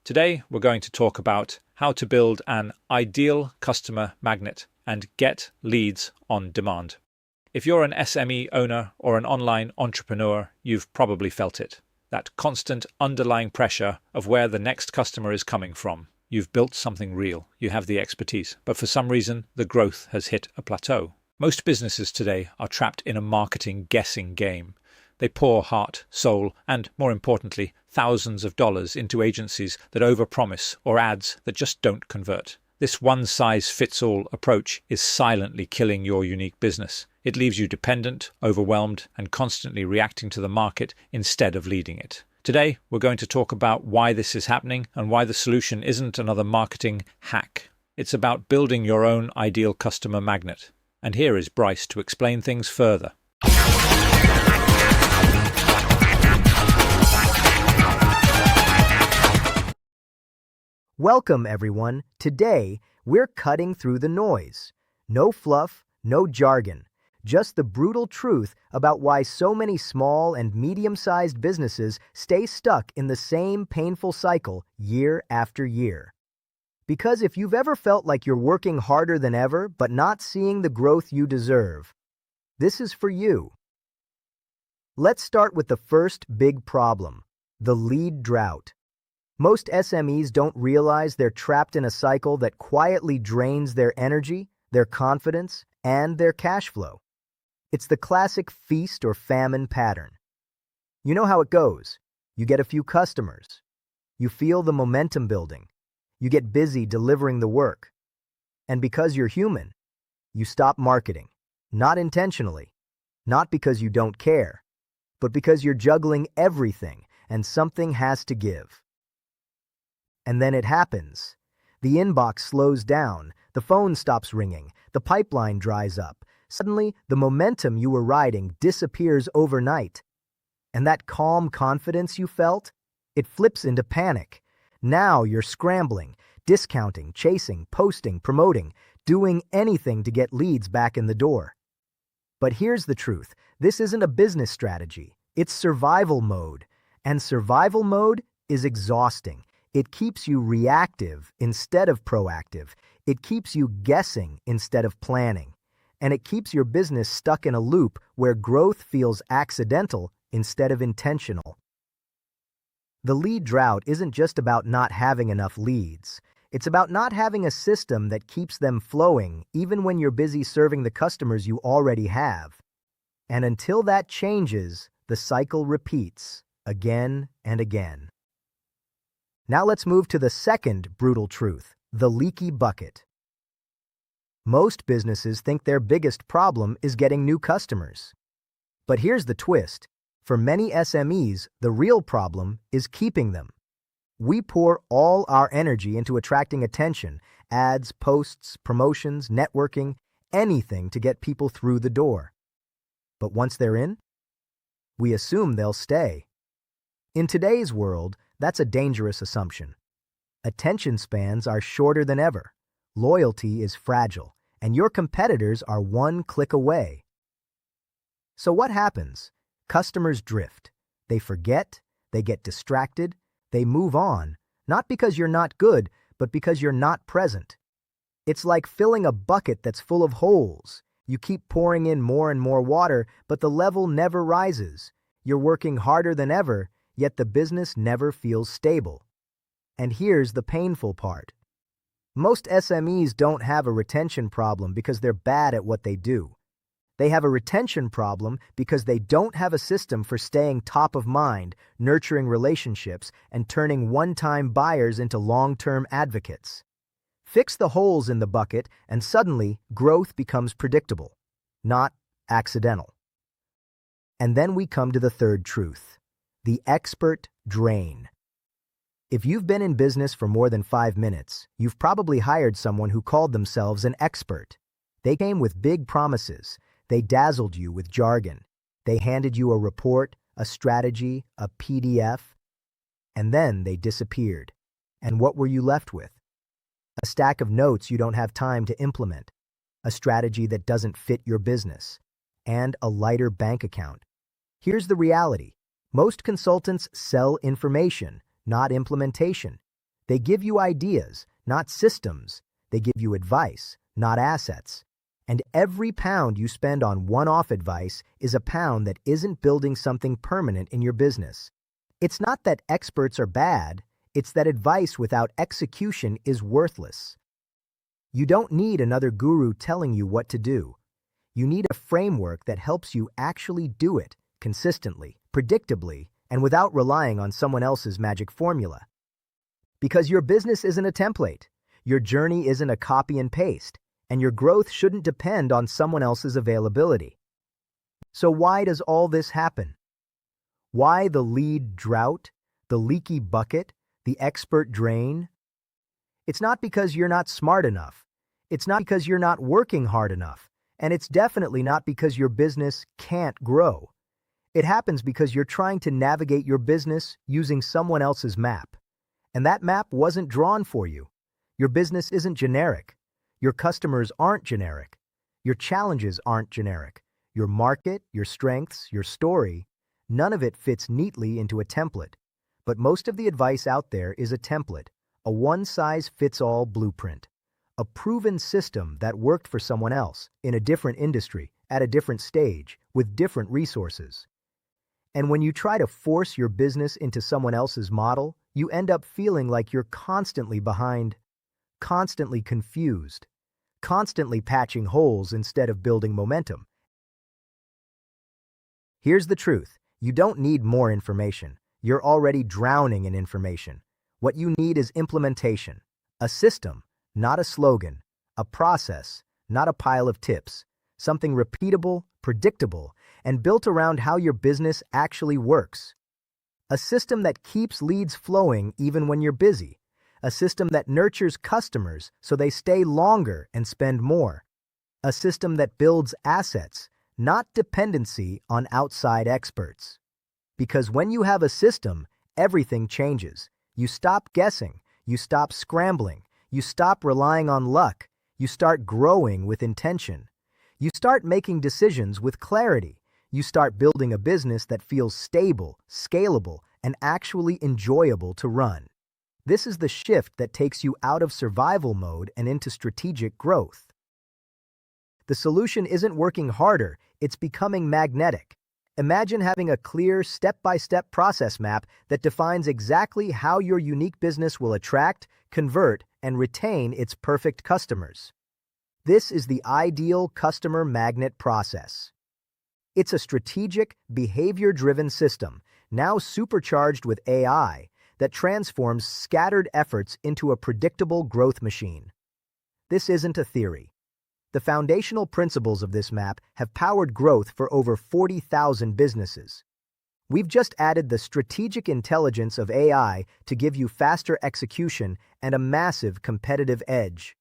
Today, we're going to talk about how to build an ideal customer magnet and get leads on demand. If you're an SME owner or an online entrepreneur, you've probably felt it. That constant underlying pressure of where the next customer is coming from. You've built something real, you have the expertise, but for some reason, the growth has hit a plateau. Most businesses today are trapped in a marketing guessing game. They pour heart, soul, and, more importantly, thousands of dollars into agencies that overpromise or ads that just don't convert. This one-size-fits-all approach is silently killing your unique business. It leaves you dependent, overwhelmed, and constantly reacting to the market instead of leading it. Today, we're going to talk about why this is happening and why the solution isn't another marketing hack. It's about building your own ideal customer magnet. And here is Bryce to explain things further. Welcome, everyone. Today, we're cutting through the noise. No fluff, no jargon, just the brutal truth about why so many small and medium-sized businesses stay stuck in the same painful cycle year after year. Because if you've ever felt like you're working harder than ever but not seeing the growth you deserve, this is for you. Let's start with the first big problem, the lead drought. Most SMEs don't realize they're trapped in a cycle that quietly drains their energy, their confidence, and their cash flow. It's the classic feast or famine pattern. You know how it goes. You get a few customers. You feel the momentum building. You get busy delivering the work. And because you're human, you stop marketing. Not intentionally. Not because you don't care, but because you're juggling everything and something has to give. And then it happens. The inbox slows down, the phone stops ringing, the pipeline dries up. Suddenly, the momentum you were riding disappears overnight. And that calm confidence you felt, it flips into panic. Now you're scrambling, discounting, chasing, posting, promoting, doing anything to get leads back in the door. But here's the truth. This isn't a business strategy. It's survival mode. And survival mode is exhausting. It keeps you reactive instead of proactive. It keeps you guessing instead of planning. And it keeps your business stuck in a loop where growth feels accidental instead of intentional. The lead drought isn't just about not having enough leads. It's about not having a system that keeps them flowing even when you're busy serving the customers you already have. And until that changes, the cycle repeats again and again. Now let's move to the second brutal truth, the leaky bucket. Most businesses think their biggest problem is getting new customers. But here's the twist. For many SMEs, the real problem is keeping them. We pour all our energy into attracting attention, ads, posts, promotions, networking, anything to get people through the door. But once they're in, we assume they'll stay. In today's world, that's a dangerous assumption. Attention spans are shorter than ever. Loyalty is fragile, and your competitors are one click away. So what happens? Customers drift. They forget, they get distracted, they move on, not because you're not good, but because you're not present. It's like filling a bucket that's full of holes. You keep pouring in more and more water, but the level never rises. You're working harder than ever, yet the business never feels stable. And here's the painful part. Most SMEs don't have a retention problem because they're bad at what they do. They have a retention problem because they don't have a system for staying top of mind, nurturing relationships, and turning one-time buyers into long-term advocates. Fix the holes in the bucket, and suddenly growth becomes predictable, not accidental. And then we come to the third truth, the expert drain. If you've been in business for more than 5 minutes, you've probably hired someone who called themselves an expert. They came with big promises. They dazzled you with jargon. They handed you a report, a strategy, a PDF, and then they disappeared. And what were you left with? A stack of notes you don't have time to implement, a strategy that doesn't fit your business, and a lighter bank account. Here's the reality. Most consultants sell information, not implementation. They give you ideas, not systems. They give you advice, not assets. And every pound you spend on one-off advice is a pound that isn't building something permanent in your business. It's not that experts are bad, it's that advice without execution is worthless. You don't need another guru telling you what to do. You need a framework that helps you actually do it consistently, predictably, and without relying on someone else's magic formula. Because your business isn't a template, your journey isn't a copy and paste, and your growth shouldn't depend on someone else's availability. So why does all this happen? Why the lead drought, the leaky bucket, the expert drain? It's not because you're not smart enough. It's not because you're not working hard enough. And it's definitely not because your business can't grow. It happens because you're trying to navigate your business using someone else's map. And that map wasn't drawn for you. Your business isn't generic. Your customers aren't generic. Your challenges aren't generic. Your market, your strengths, your story, none of it fits neatly into a template. But most of the advice out there is a template, a one-size-fits-all blueprint, a proven system that worked for someone else in a different industry, at a different stage, with different resources. And when you try to force your business into someone else's model, you end up feeling like you're constantly behind, constantly confused, constantly patching holes instead of building momentum. Here's the truth. You don't need more information. You're already drowning in information. What you need is implementation, a system, not a slogan, a process, not a pile of tips, something repeatable, predictable, and built around how your business actually works. A system that keeps leads flowing even when you're busy. A system that nurtures customers so they stay longer and spend more. A system that builds assets, not dependency on outside experts. Because when you have a system, everything changes. You stop guessing, you stop scrambling, you stop relying on luck, you start growing with intention. You start making decisions with clarity. You start building a business that feels stable, scalable, and actually enjoyable to run. This is the shift that takes you out of survival mode and into strategic growth. The solution isn't working harder, it's becoming magnetic. Imagine having a clear, step-by-step process map that defines exactly how your unique business will attract, convert, and retain its perfect customers. This is the ideal customer magnet process. It's a strategic, behavior-driven system, now supercharged with AI, that transforms scattered efforts into a predictable growth machine. This isn't a theory. The foundational principles of this map have powered growth for over 40,000 businesses. We've just added the strategic intelligence of AI to give you faster execution and a massive competitive edge.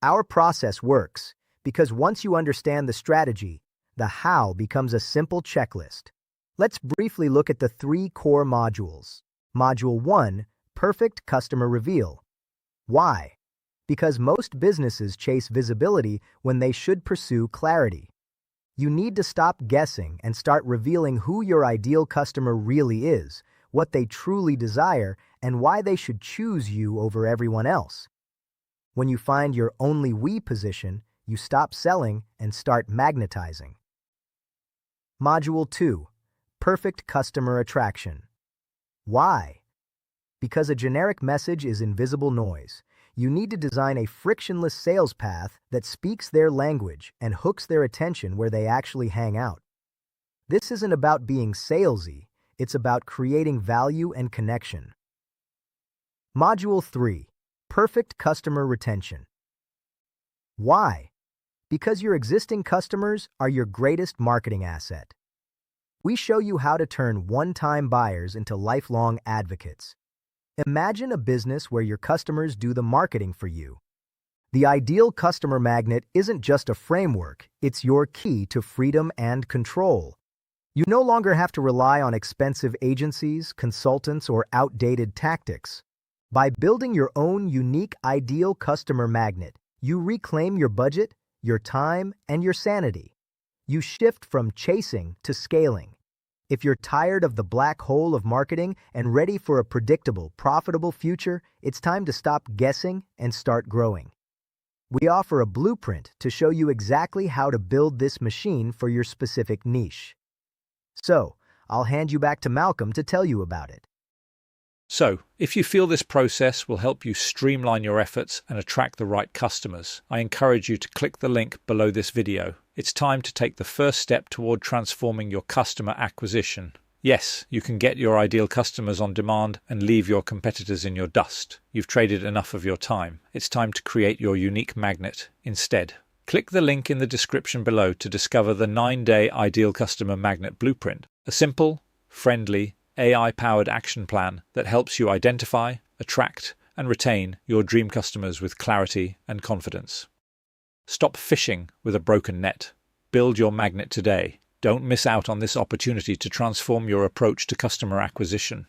Our process works because once you understand the strategy, the how becomes a simple checklist. Let's briefly look at the 3 core modules. Module 1, Perfect Customer Reveal. Why? Because most businesses chase visibility when they should pursue clarity. You need to stop guessing and start revealing who your ideal customer really is, what they truly desire, and why they should choose you over everyone else. When you find your only we position, you stop selling and start magnetizing. Module 2, Perfect Customer Attraction. Why? Because a generic message is invisible noise. You need to design a frictionless sales path that speaks their language and hooks their attention where they actually hang out. This isn't about being salesy, it's about creating value and connection. Module 3, Perfect Customer Retention. Why? Because your existing customers are your greatest marketing asset. We show you how to turn one-time buyers into lifelong advocates. Imagine a business where your customers do the marketing for you. The ideal customer magnet isn't just a framework, it's your key to freedom and control. You no longer have to rely on expensive agencies, consultants, or outdated tactics. By building your own unique ideal customer magnet, you reclaim your budget, your time, and your sanity. You shift from chasing to scaling. If you're tired of the black hole of marketing and ready for a predictable, profitable future, it's time to stop guessing and start growing. We offer a blueprint to show you exactly how to build this machine for your specific niche. So, I'll hand you back to Malcolm to tell you about it. So, if you feel this process will help you streamline your efforts and attract the right customers, I encourage you to click the link below this video. It's time to take the first step toward transforming your customer acquisition. Yes, you can get your ideal customers on demand and leave your competitors in your dust. You've traded enough of your time. It's time to create your unique magnet instead. Click the link in the description below to discover the 9-day Ideal Customer Magnet Blueprint, a simple, friendly, AI-powered action plan that helps you identify, attract, and retain your dream customers with clarity and confidence. Stop fishing with a broken net. Build your magnet today. Don't miss out on this opportunity to transform your approach to customer acquisition.